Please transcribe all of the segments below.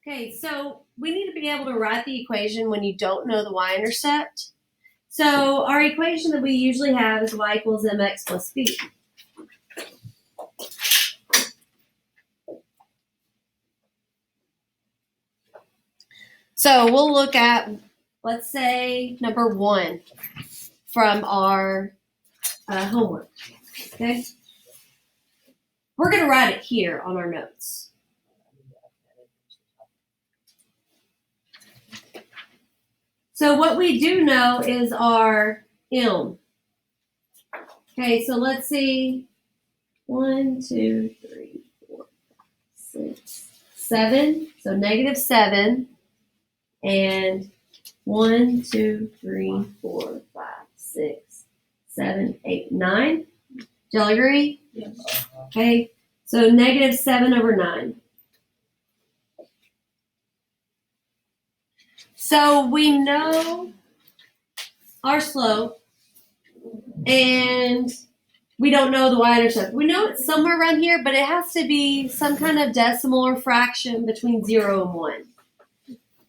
Okay, so we need to be able to write the equation when you don't know the y-intercept. So our equation that we usually have is y equals mx plus b. So we'll look at, let's say, number 1 from our homework, okay? We're going to write it here on our notes. So what we do know is our m. Okay, so let's see. 1, 2, 3, 4, 6, 7. So negative 7. And 1, 2, 3, 4, 5, 6, 7, 8, 9. Do y'all agree? Yes. Okay, so negative 7 over 9. So we know our slope, and we don't know the y-intercept. We know it's somewhere around here, but it has to be some kind of decimal or fraction between 0 and 1.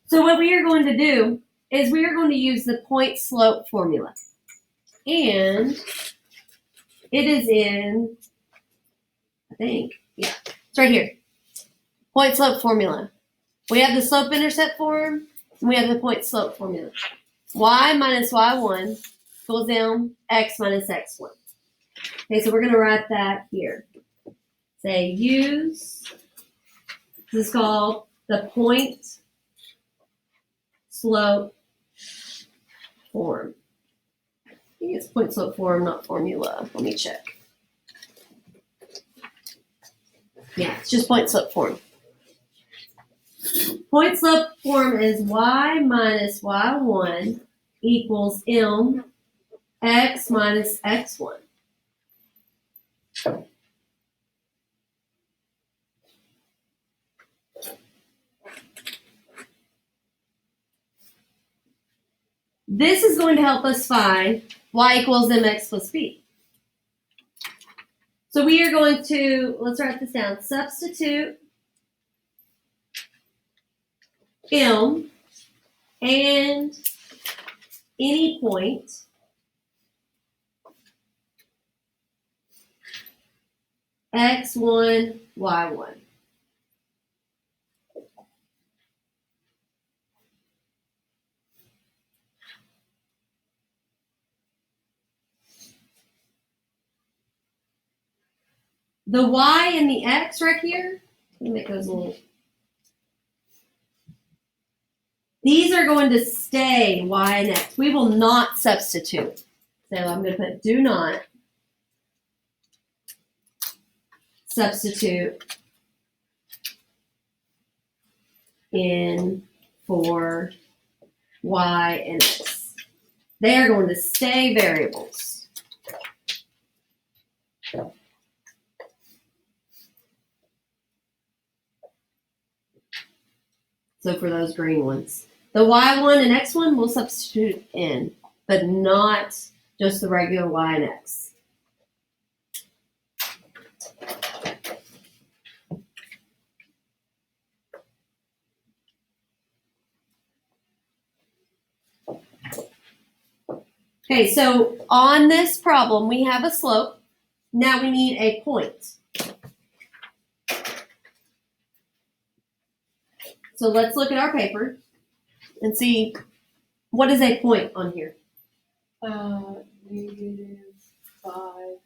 So what we are going to do is we are going to use the point slope formula. And it is in, I think, yeah, it's right here. Point slope formula. We have the slope intercept form, and we have the point slope formula. Y minus y1 equals x minus x1. Okay, so we're going to write that here. Say use, this is called the point slope form. I think it's point slope form, not formula. Let me check. Yeah, it's just point slope form. Point slope form is y minus y1 equals x minus x1. This is going to help us find y equals mx plus b. So we are going to, let's write this down, substitute m and any point x1, y1. The y and the x right here, let me make those a little. These are going to stay y and x. We will not substitute. So I'm going to put do not substitute in for y and x. They are going to stay variables. So for those green ones. The y1 and x1 will substitute in, but not just the regular y and x. Okay, so on this problem, we have a slope. Now we need a point. So let's look at our paper and see what is a point on here. Negative 5 over.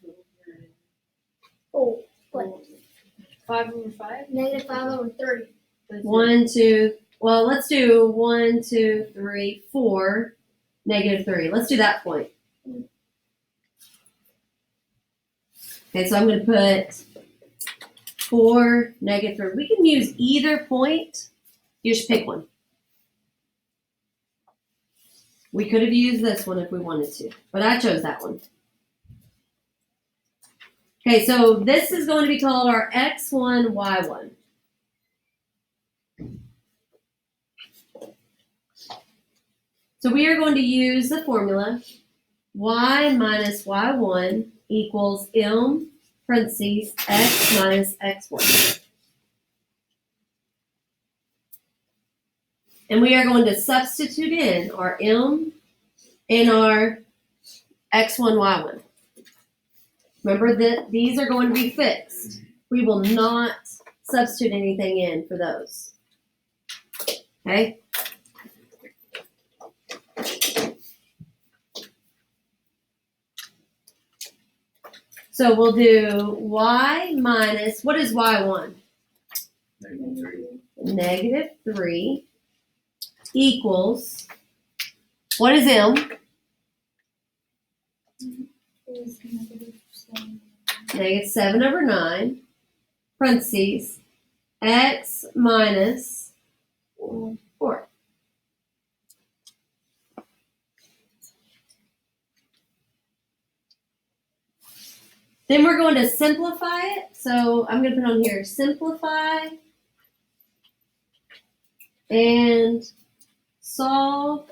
Oh, what? 5 over 5? Negative 5 over 30. 1, 2, well, let's do 1, 2, 3, 4, negative 3. Let's do that point. Okay, so I'm going to put 4, negative 3. We can use either point. You just pick one. We could have used this one if we wanted to, but I chose that one. Okay, so this is going to be called our x1, y1. So we are going to use the formula y minus y1 equals parentheses x minus x1. And we are going to substitute in our m and our x1, y1. Remember that these are going to be fixed. We will not substitute anything in for those. Okay? So we'll do y minus, what is y1? Negative 3 equals, what is m? Negative 7 over 9, parentheses, x minus 4. Then we're going to simplify it. So I'm going to put on here, simplify and solve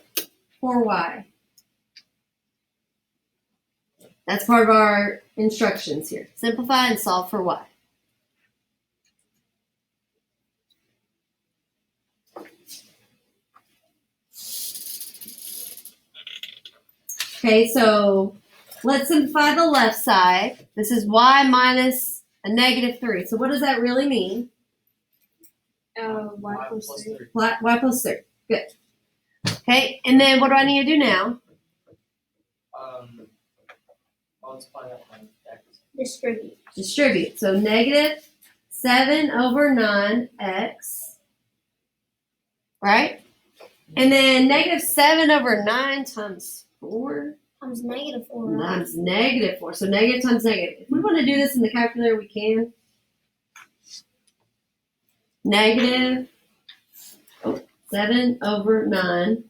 for y. That's part of our instructions here. Simplify and solve for y. Okay, so let's simplify the left side. This is y minus a negative 3. So what does that really mean? Y plus 3. Y plus 3. Good. Okay, and then what do I need to do now? Multiply that by x. Distribute. Distribute. So negative 7 over 9x. Right? And then negative 7 over 9 times 4 Times negative 4. Right? times negative 4. So negative times negative. If we want to do this in the calculator, we can. Negative 7 over 9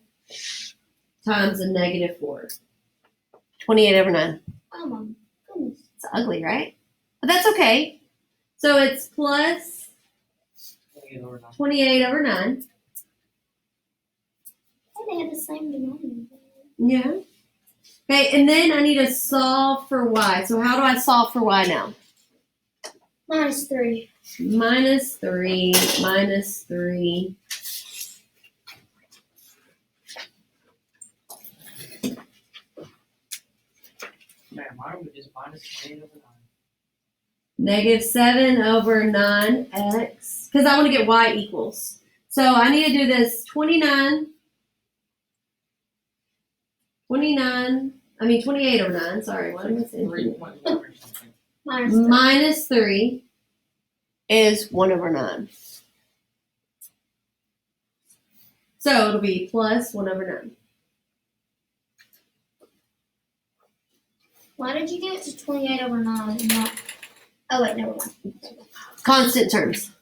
times a negative 4. 28 over 9. Oh my goodness. It's ugly, right? But that's okay. So it's plus 28 over 9. Oh, they have the same denominator. Yeah. Okay, and then I need to solve for y. So how do I solve for y now? Minus 3. Minus 3, minus 3. Man, why don't we just minus 28 over 9? Negative 7 over 9x. Because I want to get y equals. So I need to do this 28 over 9. Sorry, what am I saying? 3.1 or something. Minus 3. Minus 3 is 1 over 9. So it'll be plus 1 over 9. Why did you get to 28 over 9 and not? Oh, wait, never mind. Constant terms.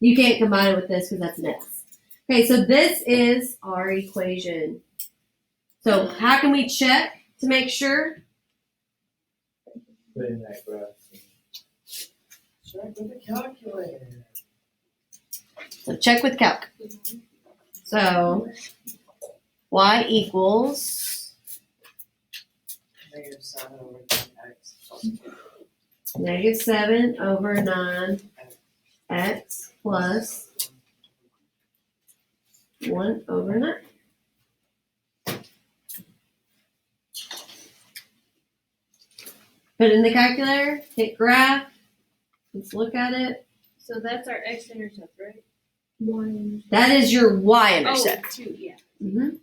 You can't combine it with this because that's an x. Okay, so this is our equation. So how can we check to make sure? Put in that graph. Check with the calculator. So check with calc. So y equals Negative 7 over 10x plus negative 7 over 9x plus 1 over 9. Put it in the calculator, hit graph, let's look at it. So that's our x-intercept, right? 1. That is your y-intercept. Oh, 2, yeah. Mhm.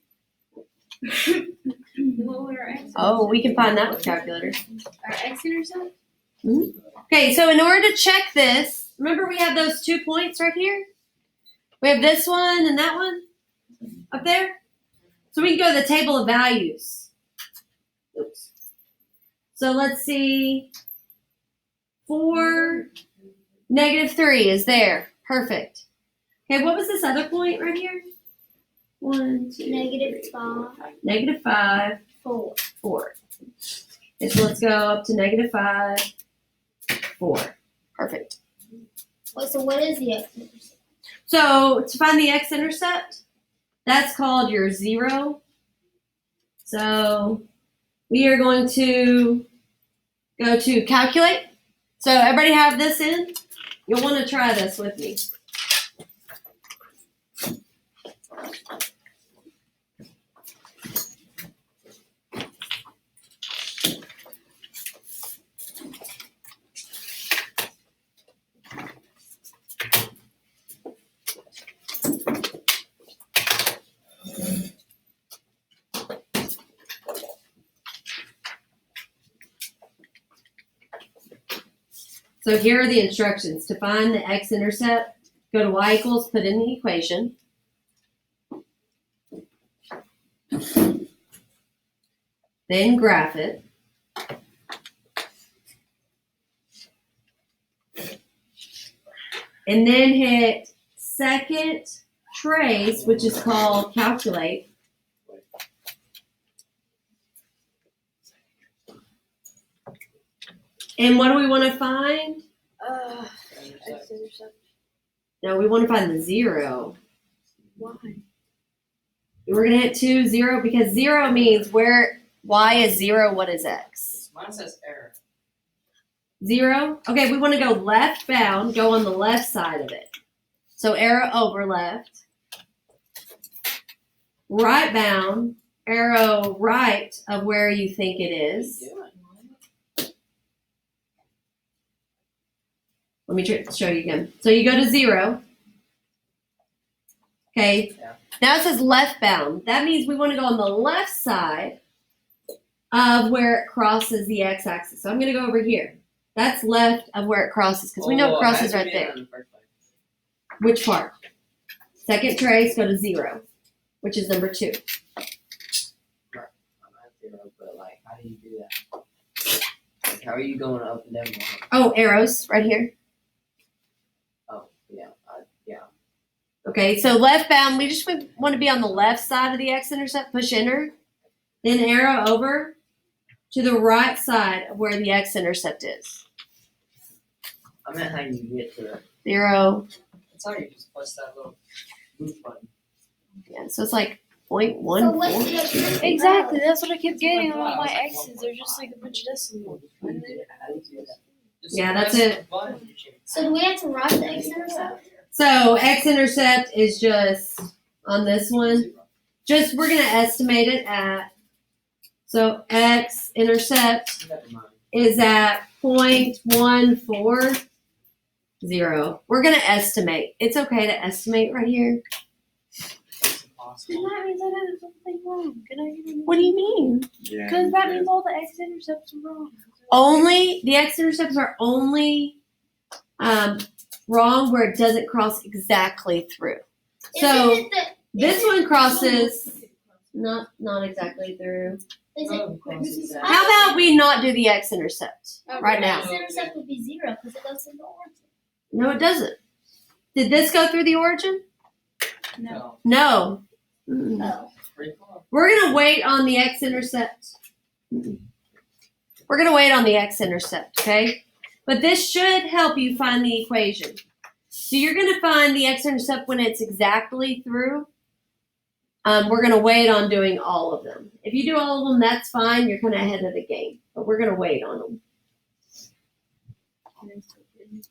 What would our x-intercept? Oh, we can find that with calculator. Our x-intercept? Okay, so in order to check this, remember we have those 2 points right here? We have this one and that one up there. So we can go to the table of values. Oops. So let's see. 4, negative 3 is there. Perfect. Okay, what was this other point right here? 1, 2, Negative 3, 5. Negative 5, 4. 4. Okay, so let's go up to negative 5, 4. Perfect. Wait, so what is the x-intercept? So to find the x-intercept, that's called your 0. So we are going to go to calculate. So everybody have this in? You'll want to try this with me. So here are the instructions. To find the x-intercept, go to y equals, put in the equation. Then graph it. And then hit second trace, which is called calculate. And what do we want to find? X-intercept. No, we want to find the 0. Why? We're going to hit 2, 0, because 0 means where y is 0, what is x? Mine says error. 0? Okay, we want to go left bound, go on the left side of it. So arrow over left. Right bound, arrow right of where you think it is. Let me show you again. So you go to 0. Okay. Yeah. Now it says left bound. That means we want to go on the left side of where it crosses the x-axis. So I'm going to go over here. That's left of where it crosses because we know it crosses right there. Which part? Second trace, go to 0, which is number 2. I'm at 0, but like, how do you do that? Like, how are you going up and down the line? Oh, arrows right here. Oh, yeah, yeah. Okay, so left bound, we just want to be on the left side of the x-intercept, push enter, then arrow over to the right side of where the x-intercept is. I meant how you get to it. 0, That's how you just press that little move button. yeah, so it's like So what's 0.14. the extra? Exactly, that's what I kept getting on all my X's. They're just like a bunch of decimals. How do you do that? Just Yeah, that's press it. the button. So do we have to write the x-intercept? So x-intercept is just on this one. Just we're gonna estimate it at. So x-intercept Never mind. is at 0.140. We're gonna estimate. It's okay to estimate right here. That's impossible. That means I did something wrong. Can I get What do you mean? Because that means all the X-intercepts are wrong. Only the x-intercepts are only wrong where it doesn't cross exactly through. So Isn't it this one crosses not exactly through. is it, How about we not do the x-intercept right now? X-intercept would be 0 because it goes to the origin. No, it doesn't. Did this go through the origin? No. No. Mm-mm. Oh. Pretty far. We're gonna wait on the x-intercept. Mm-mm. We're gonna wait on the x-intercept, okay? But this should help you find the equation. So you're gonna find the x-intercept when it's exactly through. We're gonna wait on doing all of them. If you do all of them, that's fine. You're kind of ahead of the game. But we're gonna wait on them.